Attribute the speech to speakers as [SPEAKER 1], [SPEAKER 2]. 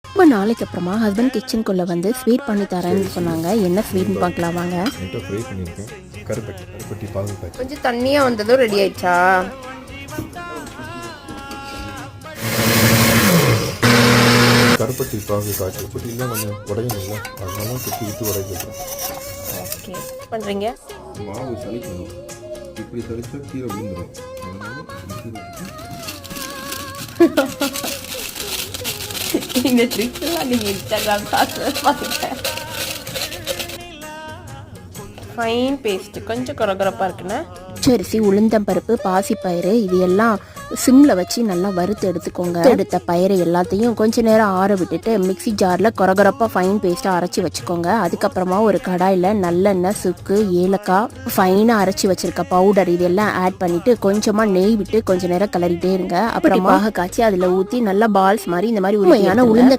[SPEAKER 1] ரொம்ப நாளைக்கு அப்புறமா ஹஸ்பண்ட் கிச்சனுக்குள்ளே வந்து ஸ்வீட் பண்ணி தரேன்னு சொன்னாங்க. என்ன ஸ்வீட்னு பார்க்கலாம் வாங்க.
[SPEAKER 2] ஃப்ரை பண்ணியிருக்கேன். கருப்பட்டி பாகு காய்ச்சி
[SPEAKER 1] கொஞ்சம் தண்ணியாக வந்ததும் ரெடி ஆயிடுச்சா?
[SPEAKER 2] கருப்பட்டி பாகு காய்ச்சி கருப்பட்டிலாம் கொஞ்சம் உடையணுங்களா, அதனால சுற்றி விட்டு உடைக்கிறேன்.
[SPEAKER 1] ஓகே பண்ணுறீங்க.
[SPEAKER 2] மாவு சளிக்கணும், இப்படி சளிச்சா கீரை விழுந்துடும்.
[SPEAKER 1] இந்த ட்ரிக்ஸ்லாம் நீங்கள் இன்ஸ்டாகிராம் பார்த்துட்டேன். ஃபைன் பேஸ்ட்டு கொஞ்சம் கொரகொரப்பாக இருக்குண்ணே. பச்சரிசி, உளுந்தம்பருப்பு, பாசிப்பயிறு இது எல்லாம் சிம்மில் வச்சு நல்லா வறுத்து எடுத்துக்கோங்க. எடுத்த பயிறு எல்லாத்தையும் கொஞ்ச நேரம் ஆற விட்டுட்டு மிக்சி ஜாரில் கொரகொரப்பாக ஃபைன் பேஸ்ட்டாக அரைச்சி வச்சுக்கோங்க. அதுக்கப்புறமா ஒரு கடாயில் நல்லெண்ணெய், சுக்கு, ஏலக்காய், ஃபைனாக அரைச்சி வச்சிருக்க பவுடர் இதெல்லாம் ஆட் பண்ணிவிட்டு கொஞ்சமாக நெய் விட்டு கொஞ்ச நேரம் கிளறிட்டே இருங்க. அப்புறமாக காய்ச்சி அதில் ஊற்றி நல்லா பால்ஸ் மாதிரி இந்த மாதிரி உண்மையான உளுந்த